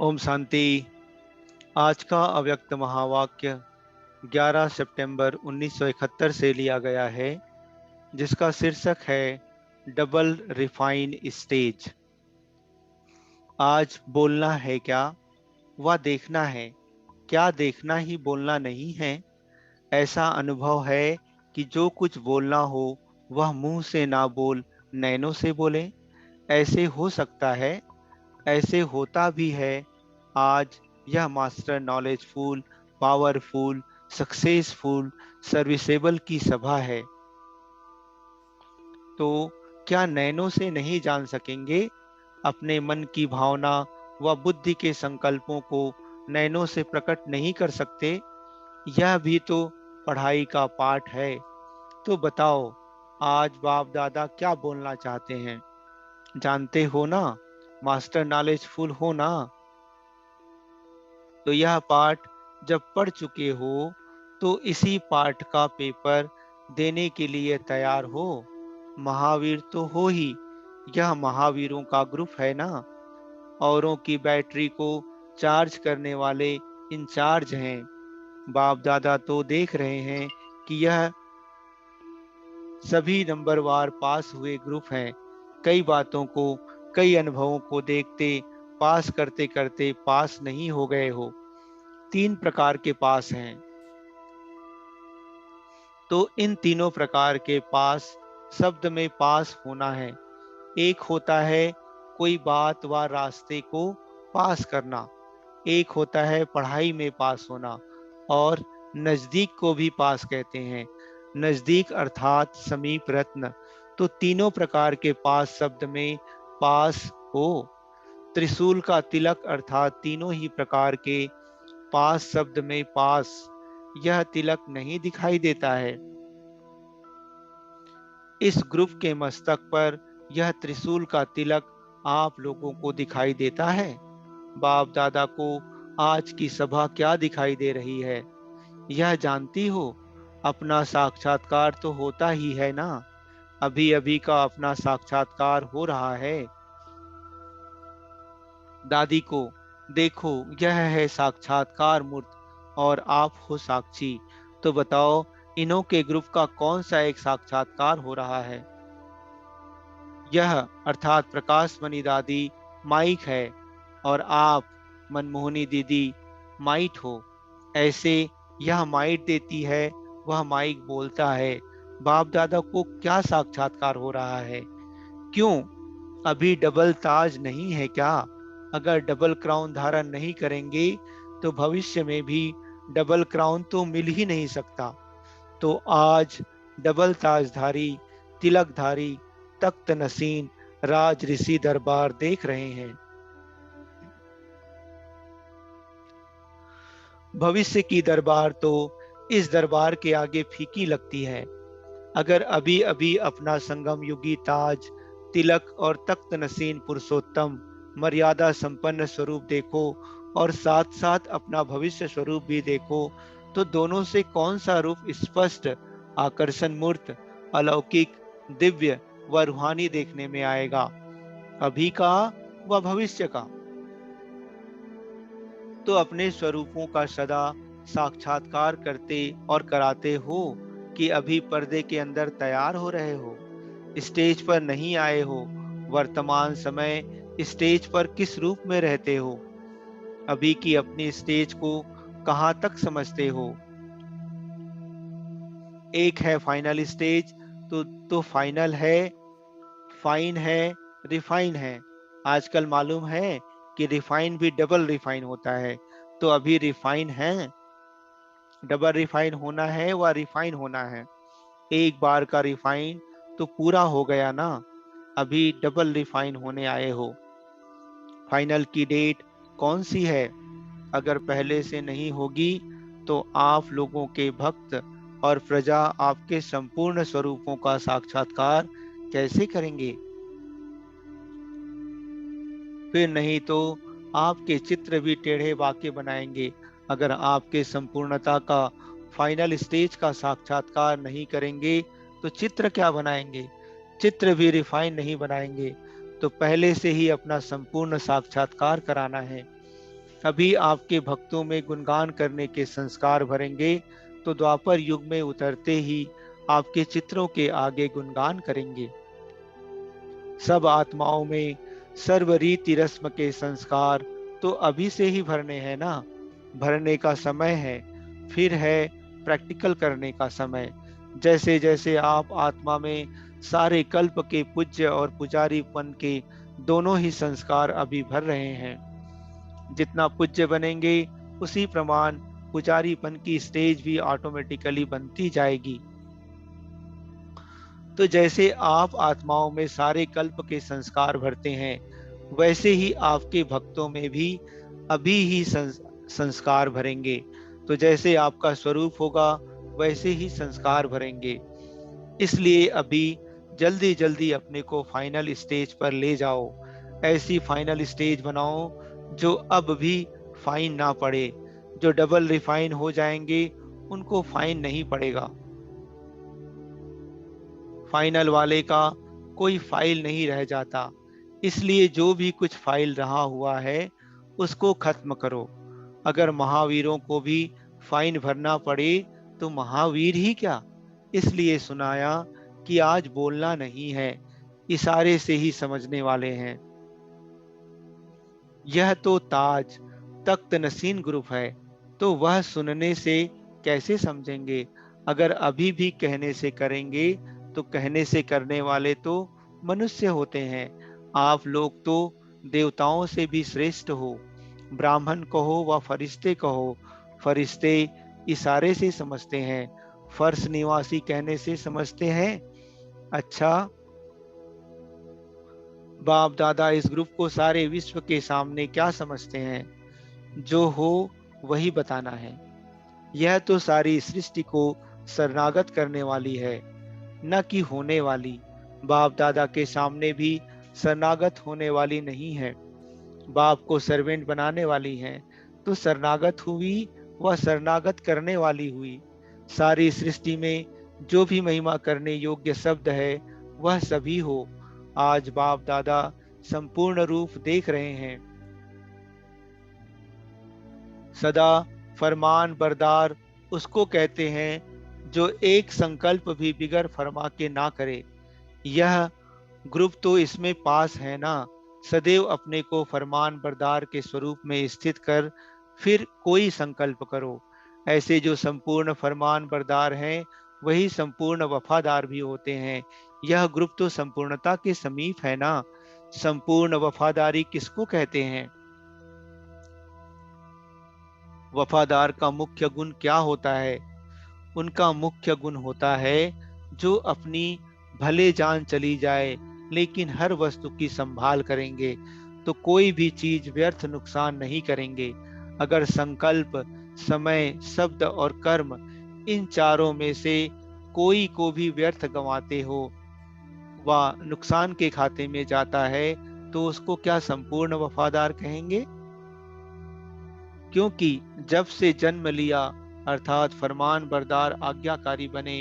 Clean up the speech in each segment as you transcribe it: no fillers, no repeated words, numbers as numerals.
ओम शांति। आज का अव्यक्त महावाक्य 11 सितंबर 1971 से लिया गया है, जिसका शीर्षक है डबल रिफाइन स्टेज। आज बोलना है क्या, वह देखना है क्या, देखना ही बोलना नहीं है। ऐसा अनुभव है कि जो कुछ बोलना हो वह मुंह से ना बोल नैनों से बोले। ऐसे हो सकता है, ऐसे होता भी है। आज यह master knowledgeful, powerful, successful, serviceable की सभा है। तो क्या नैनों से नहीं जान सकेंगे? अपने मन की भावना व बुद्धि के संकल्पों को नैनों से प्रकट नहीं कर सकते? यह भी तो पढ़ाई का पाठ है। तो बताओ, आज बाप दादा क्या बोलना चाहते हैं? जानते हो ना? मास्टर नॉलेजफुल हो ना? तो यह पाठ जब पढ़ चुके हो तो इसी पाठ का पेपर देने के लिए तैयार हो। महावीर तो हो ही, यह महावीरों का ग्रुप है ना। औरों की बैटरी को चार्ज करने वाले इंचार्ज हैं। बाप दादा तो देख रहे हैं कि यह सभी नंबरवार पास हुए ग्रुप हैं। कई बातों को, कई अनुभवों को देखते पास करते करते पास नहीं हो गए हो। 3 प्रकार के पास हैं। तो इन तीनों प्रकार के पास शब्द में पास होना है। एक होता है कोई बात व रास्ते को पास करना, एक होता है पढ़ाई में पास होना, और नजदीक को भी पास कहते हैं। नजदीक अर्थात समीप रत्न। तो तीनों प्रकार के पास शब्द में पास हो। त्रिशूल का तिलक अर्थात तीनों ही प्रकार के पास शब्द में पास। यह तिलक नहीं दिखाई देता है। इस ग्रुप के मस्तक पर यह त्रिशूल का तिलक आप लोगों को दिखाई देता है। बाप दादा को आज की सभा क्या दिखाई दे रही है, यह जानती हो? अपना साक्षात्कार तो होता ही है ना। अभी अभी का अपना साक्षात्कार हो रहा है। दादी को देखो, यह है साक्षात्कार मूर्त और आप हो साक्षी। तो बताओ, इन्हों के ग्रुप का कौन सा एक साक्षात्कार हो रहा है? यह अर्थात प्रकाश मणि दादी माइक है, और आप मनमोहनी दीदी माइट हो। ऐसे यह माइट देती है, वह माइक बोलता है। बाप दादा को क्या साक्षात्कार हो रहा है? क्यों? अभी डबल ताज नहीं है क्या? अगर डबल क्राउन धारण नहीं करेंगे तो भविष्य में भी डबल क्राउन तो मिल ही नहीं सकता। तो आज डबल ताजधारी, तिलकधारी, तख्त नसीन राज ऋषि दरबार देख रहे हैं। भविष्य की दरबार तो इस दरबार के आगे फीकी लगती है। अगर अभी अभी अपना संगम युगी ताज, तिलक और तख्त नसीन पुरुषोत्तम मर्यादा संपन्न स्वरूप देखो, और साथ साथ अपना भविष्य स्वरूप भी देखो, तो दोनों से कौन सा रूप स्पष्ट, आकर्षण मूर्त, अलौकिक, दिव्य व रूहानी देखने में आएगा? अभी का व भविष्य का? तो अपने स्वरूपों का सदा साक्षात्कार करते और कराते हो, कि अभी पर्दे के अंदर तैयार हो रहे हो, स्टेज पर नहीं आए हो? वर्तमान समय स्टेज पर किस रूप में रहते हो? अभी की अपनी स्टेज को कहाँ तक समझते हो? एक है फाइनल स्टेज, तो फाइनल है, फाइन है, रिफाइन है। आजकल मालूम है कि रिफाइन भी डबल रिफाइन होता है। तो अभी रिफाइन है, डबल रिफाइन होना है व रिफाइन होना है। एक बार का रिफाइन तो पूरा हो गया ना, अभी डबल रिफाइन होने आए हो। फाइनल की डेट कौन सी है? अगर पहले से नहीं होगी तो आप लोगों के भक्त और प्रजा आपके संपूर्ण स्वरूपों का साक्षात्कार कैसे करेंगे? फिर नहीं तो आपके चित्र भी टेढ़े बाके बनाएंगे। अगर आपके संपूर्णता का फाइनल स्टेज का साक्षात्कार नहीं करेंगे तो चित्र क्या बनाएंगे? चित्र भी रिफाइन नहीं बनाएंगे। तो पहले से ही अपना संपूर्ण साक्षात्कार कराना है। अभी आपके भक्तों में गुणगान करने के संस्कार भरेंगे, तो द्वापर युग में उतरते ही आपके चित्रों के आगे गुणगान करेंगे। सब आत्माओं में सर्व रीति रस्म के संस्कार तो अभी से ही भरने हैं ना। भरने का समय है, फिर है प्रैक्टिकल करने का समय। जैसे जैसे आप आत्मा में सारे कल्प के पूज्य और पुजारीपन के दोनों ही संस्कार अभी भर रहे हैं, जितना पूज्य बनेंगे उसी प्रमाण पुजारीपन की स्टेज भी ऑटोमेटिकली बनती जाएगी। तो जैसे आप आत्माओं में सारे कल्प के संस्कार भरते हैं, वैसे ही आपके भक्तों में भी अभी ही संस्कार भरेंगे। तो जैसे आपका स्वरूप होगा, वैसे ही संस्कार भरेंगे। इसलिए अभी जल्दी जल्दी अपने को फाइनल स्टेज पर ले जाओ। ऐसी फाइनल स्टेज बनाओ जो अब भी फाइन ना पड़े। जो डबल रिफाइन हो जाएंगे, उनको फाइन नहीं पड़ेगा। फाइनल वाले का कोई फाइल नहीं रह जाता। इसलिए जो भी कुछ फाइल रहा हुआ है, उसको खत्म करो। अगर महावीरों को भी फाइन भरना पड़े तो महावीर ही क्या। इसलिए सुनाया कि आज बोलना नहीं है, इशारे से ही समझने वाले हैं। यह तो ताज तख्त नसीन ग्रुप है, तो वह सुनने से कैसे समझेंगे। अगर अभी भी कहने से करेंगे, तो कहने से करने वाले तो मनुष्य होते हैं। आप लोग तो देवताओं से भी श्रेष्ठ हो। ब्राह्मण कहो व फरिश्ते कहो, फरिश्ते इशारे से समझते हैं, फर्श निवासी कहने से समझते हैं। अच्छा, बाप दादा इस ग्रुप को सारे विश्व के सामने क्या समझते हैं? जो हो वही बताना है। यह तो सारी सृष्टि को शरणागत करने वाली है, न कि होने वाली। बाप दादा के सामने भी शरणागत होने वाली नहीं है, बाप को सर्वेंट बनाने वाली है। तो शरणागत हुई वह शरणागत करने वाली हुई। सारी सृष्टि में जो भी महिमा करने योग्य शब्द है, वह सभी हो। आज बाप दादा संपूर्ण रूप देख रहे हैं। सदा फरमान बरदार उसको कहते हैं जो एक संकल्प भी बिगर फरमा के ना करे। यह ग्रुप तो इसमें पास है ना। सदैव अपने को फरमान बरदार के स्वरूप में स्थित कर फिर कोई संकल्प करो। ऐसे जो संपूर्ण फरमान बरदार हैं, वही संपूर्ण वफादार भी होते हैं। यह ग्रुप तो संपूर्णता के समीप है ना। संपूर्ण वफादारी किसको कहते हैं? वफादार का मुख्य गुण क्या होता है? उनका मुख्य गुण होता है जो अपनी भले जान चली जाए, लेकिन हर वस्तु की संभाल करेंगे, तो कोई भी चीज व्यर्थ नुकसान नहीं करेंगे। अगर संकल्प, समय, शब्द और कर्म, इन चारों में से कोई को भी व्यर्थ गंवाते हो व नुकसान के खाते में जाता है, तो उसको क्या संपूर्ण वफादार कहेंगे? क्योंकि जब से जन्म लिया, अर्थात फरमान बरदार आज्ञाकारी बने,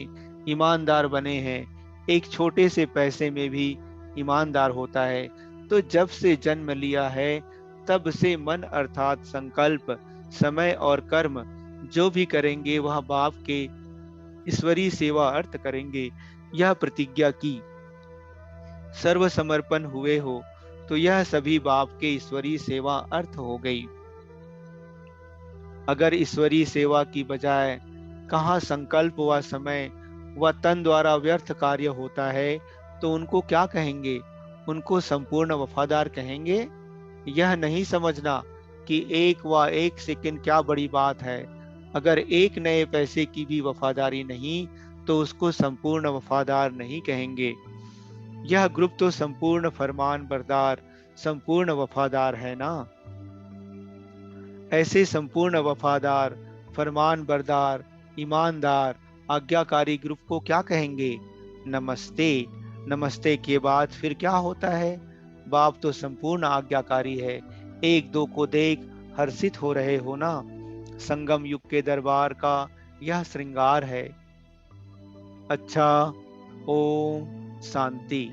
ईमानदार बने हैं। एक छोटे से पैसे में भी ईमानदार होता है। तो जब से जन्म लिया है, तब से मन अर्थात संकल्प, समय और कर्म जो भी करेंगे, वह बाप के ईश्वरीय सेवा अर्थ करेंगे। यह प्रतिज्ञा की, सर्व समर्पण हुए हो, तो यह सभी बाप के ईश्वरीय सेवा अर्थ हो गई। अगर ईश्वरीय सेवा की बजाय कहाँ संकल्प व समय व तन द्वारा व्यर्थ कार्य होता है, तो उनको क्या कहेंगे? उनको संपूर्ण वफादार कहेंगे? यह नहीं समझना कि एक व एक सेकंड क्या बड़ी बात है। अगर एक नए पैसे की भी वफादारी नहीं, तो उसको संपूर्ण वफादार नहीं कहेंगे। यह ग्रुप तो संपूर्ण फरमान बरदार, संपूर्ण वफादार है ना। ऐसे संपूर्ण वफादार, फरमान बरदार, ईमानदार, आज्ञाकारी ग्रुप को क्या कहेंगे? नमस्ते। नमस्ते के बाद फिर क्या होता है? बाप तो संपूर्ण आज्ञाकारी है। एक दो को देख हर्षित हो रहे हो ना। संगम युग के दरबार का यह श्रृंगार है। अच्छा, ओम शांति।